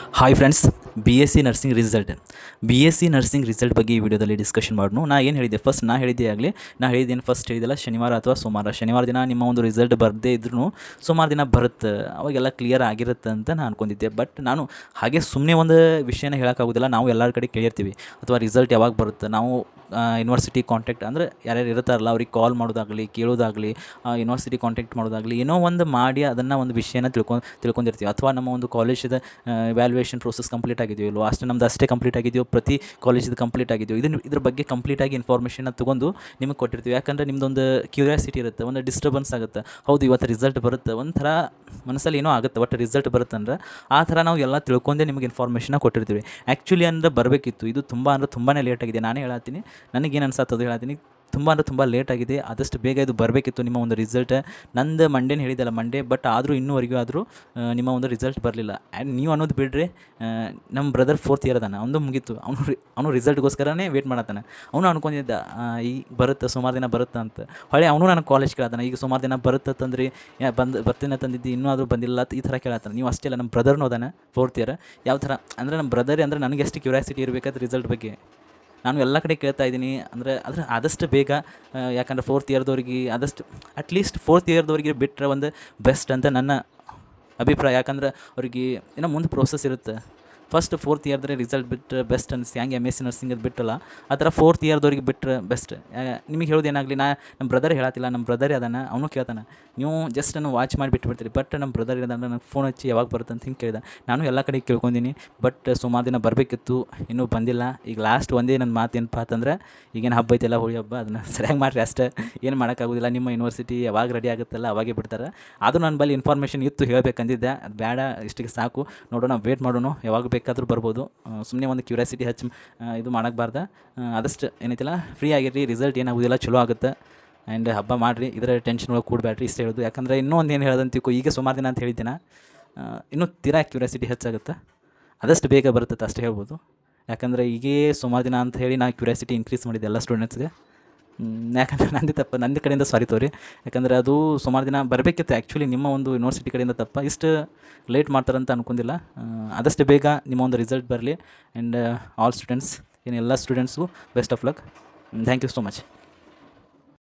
Hi friends, B S C nursing result ಬಗ್ಗೆ ಈ ವಿಡಿಯೋದಲ್ಲಿ ಡಿಸ್ಕಷನ್ ಮಾಡೋಣ. ನಾ ಏನು ಹೇಳಿದ್ದೆ ಫಸ್ಟ್ ನಾ ಹೇಳಿದ್ದೇನು ಫಸ್ಟ್ ಹೇಳಿದೆಲ್ಲ ಶನಿವಾರ ಅಥವಾ ಶನಿವಾರ ದಿನ ನಿಮ್ಮ ಒಂದು ರಿಸಲ್ಟ್ ಬರದೇ ಇದ್ರೂ ಸೋಮವಾರ ದಿನ ಬರುತ್ತೆ, ಅವಾಗೆಲ್ಲ ಕ್ಲಿಯರ್ ಆಗಿರುತ್ತೆ ಅಂತ ನಾನು ಅಂದ್ಕೊಂಡಿದ್ದೆ. ಬಟ್ ನಾನು ಹಾಗೆ ಸುಮ್ಮನೆ ಒಂದು ವಿಷಯನ ಹೇಳೋಕ್ಕಾಗೋದಿಲ್ಲ. ನಾವು ಎಲ್ಲರ ಕಡೆ ಕೇಳಿರ್ತೀವಿ ಅಥವಾ ರಿಸಲ್ಟ್ ಯಾವಾಗ ಬರುತ್ತೆ, ನಾವು ಯೂನಿವರ್ಸಿಟಿ ಕಾಂಟ್ಯಾಕ್ಟ್ ಅಂದರೆ ಯಾರ್ಯಾರು ಇರ್ತಾರಲ್ಲ ಅವ್ರಿಗೆ ಕಾಲ್ ಮಾಡೋದಾಗಲಿ ಕೇಳೋದಾಗಲಿ, ಯೂನಿವರ್ಸಿಟಿ ಕಾಂಟ್ಯಾಕ್ಟ್ ಮಾಡೋದಾಗಲಿ, ಏನೋ ಒಂದು ಮಾಡಿ ಅದನ್ನು ಒಂದು ವಿಷಯನ ತಿಳ್ಕೊಂಡಿರ್ತೀವಿ. ಅಥವಾ ನಮ್ಮ ಒಂದು ಕಾಲೇಜಿದ ವ್ಯಾಲ್ಯೂಯೇಷನ್ ಪ್ರೋಸೆಸ್ ಕಂಪ್ಲೀಟ್ ಆಗಿದೆಯೋ ಇಲ್ಲೋ, ಅಷ್ಟು ನಮ್ದು ಅಷ್ಟೇ ಕಂಪ್ಲೀಟ್ ಆಗಿದೆಯೋ, ಪ್ರತಿ ಕಾಲೇಜಿದು ಕಂಪ್ಲೀಟ್ ಆಗಿದೆಯೋ, ಇದ್ರ ಬಗ್ಗೆ ಕಂಪ್ಲೀಟಾಗಿ ಇನ್ಫಾರ್ಮೇಷನ್ನ ತೊಗೊಂಡು ನಿಮಗೆ ಕೊಟ್ಟಿರ್ತೀವಿ. ಯಾಕಂದರೆ ನಿಮ್ಮದೊಂದು ಕ್ಯೂರಿಯಾಸಿಟಿ ಇರುತ್ತೆ, ಒಂದು ಡಿಸ್ಟರ್ಬೆನ್ಸ್ ಆಗುತ್ತೆ. ಹೌದು ಇವತ್ತು ರಿಸಲ್ಟ್ ಬರುತ್ತೆ, ಒಂಥರ ಮನಸ್ಸಲ್ಲಿ ಏನೋ ಆಗುತ್ತೆ, ಒಟ್ಟು ರಿಸಲ್ಟ್ ಬರುತ್ತೆ ಅಂದ್ರೆ ಆ ಥರ ನಾವು ಎಲ್ಲ ತಿಳ್ಕೊಂಡೇ ನಿಮಗೆ ಇನ್ಫಾರ್ಮೇಷನ್ನ ಕೊಟ್ಟಿರ್ತೀವಿ. ಆ್ಯಕ್ಚುಲಿ ಅಂದರೆ ಬರಬೇಕಿತ್ತು, ಇದು ತುಂಬಾ ಲೇಟ್ ಆಗಿದೆ. ನಾನೇ ಹೇಳತ್ತೀನಿ, ನನಗೇನು ಅನ್ಸತ್ತದು ಹೇಳತ್ತೀನಿ, ತುಂಬ ಲೇಟ್ ಆಗಿದೆ. ಆದಷ್ಟು ಬೇಗ ಇದು ಬರಬೇಕಿತ್ತು ನಿಮ್ಮ ಒಂದು ರಿಸಲ್ಟ್. ನಂದು ಮಂಡೇನ ಹೇಳಿದ್ದಲ್ಲ, ಬಟ್ ಆದರೂ ಇನ್ನೂವರೆಗೂ ನಿಮ್ಮ ಒಂದು ರಿಸಲ್ಟ್ ಬರಲಿಲ್ಲ. ಆ್ಯಂಡ್ ನೀವು ಅನ್ನೋದು ಬಿಡ್ರಿ, ನಮ್ಮ ಬ್ರದರ್ 4th ಇಯರ್ ಅದಾನ, ಅವನು ಮುಗೀತು, ಅವನು ರಿಸಲ್ಟ್ಗೋಸ್ಕರನೇ ವೇಟ್ ಮಾಡತ್ತಾನೆ. ಅವನು ಅನ್ಕೊಂಡಿದ್ದ ಈಗ ಬರುತ್ತೆ, ಸುಮಾರು ದಿನ ಬರುತ್ತೆ ಅಂತ. ಹೊಳೆ ಅವನು ನನಗೆ ಕಾಲೇಜ್ ಕೇಳತ್ತಾನೆ, ಈಗ ಸುಮಾರು ದಿನ ಬರುತ್ತೆ ತಂದ್ರಿ, ಬರ್ತೀನಿ ತಂದಿದ್ದು ಇನ್ನೂ ಆದರೂ ಬಂದಿಲ್ಲ, ಈ ಥರ ಕೇಳತ್ತಾನೆ. ನೀವು ಅಷ್ಟೇ ಅಲ್ಲ, ನಮ್ಮ ಬ್ರದರ್ನೂ ಅದಾನೆ 4th ಇಯರ್. ಯಾವ ಥರ ಅಂದರೆ ನಮ್ಮ ಬ್ರದರ್ ಅಂದರೆ ನನಗೆ ಎಷ್ಟು ಕ್ಯೂರಿಯಾಸಿಟಿ ಇರಬೇಕಾದ್ರೆ ರಿಸಲ್ಟ್ ಬಗ್ಗೆ ನಾನು ಎಲ್ಲ ಕಡೆ ಕೇಳ್ತಾ ಇದ್ದೀನಿ. ಅಂದರೆ ಆದಷ್ಟು ಬೇಗ, ಯಾಕಂದರೆ 4th ಇಯರ್ದವ್ರಿಗೆ ಆದಷ್ಟು ಅಟ್ಲೀಸ್ಟ್ 4th ಇಯರ್ದವ್ರಿಗೆ ಬಿಟ್ಟರೆ ಒಂದು ಬೆಸ್ಟ್ ಅಂತ ನನ್ನ ಅಭಿಪ್ರಾಯ. ಯಾಕಂದ್ರೆ ಅವ್ರಿಗೆ ಏನೋ ಮುಂದೆ ಪ್ರೋಸೆಸ್ ಇರುತ್ತೆ. ಫಸ್ಟ್ 4th ಇಯರ್ದ್ರೆ ರಿಸಲ್ಟ್ ಬಿಟ್ಟರೆ ಬೆಸ್ಟ್ ಅನಿಸ್ತು. ಹ್ಯಾಂಗೆ MSc ನರ್ಸಿಂಗ್ ಅದು ಬಿಟ್ಟಲ್ಲ, ಆ ಥರ 4th ಇಯರ್ದವ್ರಿಗೆ ಬಿಟ್ಟರೆ ಬೆಸ್ಟ್. ನಿಮಗೆ ಹೇಳೋದು ಏನಾಗಲಿ, ನಮ್ಮ ಬ್ರದರ್ ಹೇಳತ್ತಿಲ್ಲ, ನಮ್ಮ ಬ್ರದರ್ ಅದಾನ, ಅವನು ಕೇಳ್ತಾನೆ, ನೀವು ಜಸ್ಟ್ ನಾನು ವಾಚ್ ಮಾಡಿ ಬಿಟ್ಬಿಡ್ತೀರಿ. ಬಟ್ ನಮ್ಮ ಬ್ರದರ್ ಇರೋದಂದ್ರೆ ನನಗೆ ಫೋನ್ ಹಚ್ಚಿ ಯಾವಾಗ ಬರುತ್ತೆ ಅಂತ ಹಿಂಗೆ ಕೇಳಿದೆ. ನಾನು ಎಲ್ಲ ಕಡೆ ಕೇಳ್ಕೊಂಡಿನಿ, ಬಟ್ ಸುಮಾರು ದಿನ ಬರಬೇಕಿತ್ತು, ಇನ್ನೂ ಬಂದಿಲ್ಲ. ಈಗ ಲಾಸ್ಟ್ ಒಂದೇ ನನ್ನ ಮಾತು ಏನಪ್ಪ ಅಂತಂದ್ರೆ, ಈಗೇನು ಹಬ್ಬ ಐತೆಲ್ಲ, ಹೋಳಿ ಹಬ್ಬ, ಅದನ್ನು ಸರಿಯಾಗಿ ಮಾಡಿರಿ ಅಷ್ಟೇ, ಏನು ಮಾಡೋಕ್ಕಾಗೋದಿಲ್ಲ. ನಿಮ್ಮ ಯೂನಿವರ್ಸಿಟಿ ಯಾವಾಗ ರೆಡಿ ಆಗುತ್ತಲ್ಲ ಅವಾಗೇ ಬಿಡ್ತಾರೆ. ಅದು ನನ್ನ ಬಳಿ ಇನ್ಫಾರ್ಮೇಷನ್ ಇತ್ತು, ಹೇಳಬೇಕಂದಿದ್ದೆ, ಅದು ಬೇಡ, ಇಷ್ಟಿಗೆ ಸಾಕು, ನೋಡೋಣ, ವೇಟ್ ಮಾಡೋಣ, ಯಾವಾಗ ಬೇಕಾದರೂ ಬರ್ಬೋದು. ಸುಮ್ಮನೆ ಒಂದು ಕ್ಯೂರಿಯಾಸಿಟಿ ಹೆಚ್ಚು ಇದು ಮಾಡೋಕ್ಬಾರ್ದು. ಆದಷ್ಟು ಏನೈತಿಲ್ಲ ಫ್ರೀ ಆಗಿರಿ, ರಿಸಲ್ಟ್ ಏನಾಗೋದಿಲ್ಲ, ಚಲೋ ಆಗುತ್ತೆ. ಆ್ಯಂಡ್ ಹಬ್ಬ ಮಾಡಿರಿ, ಇದರ ಟೆನ್ಷನ್ ಒಳಗೆ ಕೂಡಬೇಡ್ರಿ, ಇಷ್ಟು ಹೇಳೋದು. ಯಾಕಂದರೆ ಇನ್ನೂ ಒಂದು ಏನು ಹೇಳೋದಂತಿಕ್ಕೋ, ಈಗ ಸುಮಾರು ದಿನ ಅಂತ ಹೇಳಿದ್ದೀನ, ಇನ್ನೂ ತೀರಾ ಕ್ಯೂರಿಯಾಸಿಟಿ ಹೆಚ್ಚಾಗುತ್ತೆ. ಆದಷ್ಟು ಬೇಗ ಬರುತ್ತೆ ಅಷ್ಟೇ ಹೇಳ್ಬೋದು. ಯಾಕಂದರೆ ಈಗೇ ಸುಮಾರು ದಿನ ಅಂತ ಹೇಳಿ ನಾನು ಕ್ಯೂರಿಯಾಸಿಟಿ ಇನ್ಕ್ರೀಸ್ ಮಾಡಿದ್ದೆ ಎಲ್ಲ ಸ್ಟೂಡೆಂಟ್ಸ್ಗೆ. ಯಾಕಂದರೆ ನಂದು ಕಡೆಯಿಂದ ಸಾರಿ ತೋರಿ. ಯಾಕಂದರೆ ಅದು ಸುಮಾರು ದಿನ ಬರಬೇಕಿತ್ತು. ಆ್ಯಕ್ಚುಲಿ ನಿಮ್ಮ ಒಂದು ಯೂನಿವರ್ಸಿಟಿ ಕಡೆಯಿಂದ ಇಷ್ಟು ಲೇಟ್ ಮಾಡ್ತಾರಂತ ಅನ್ಕೊಂಡಿಲ್ಲ. ಆದಷ್ಟು ಬೇಗ ನಿಮ್ಮ ಒಂದು ರಿಸಲ್ಟ್ ಬರಲಿ. ಆ್ಯಂಡ್ ಆಲ್ ಸ್ಟೂಡೆಂಟ್ಸ್, ಎಲ್ಲ ಸ್ಟೂಡೆಂಟ್ಸ್ಗೂ best of luck. Thank you so much.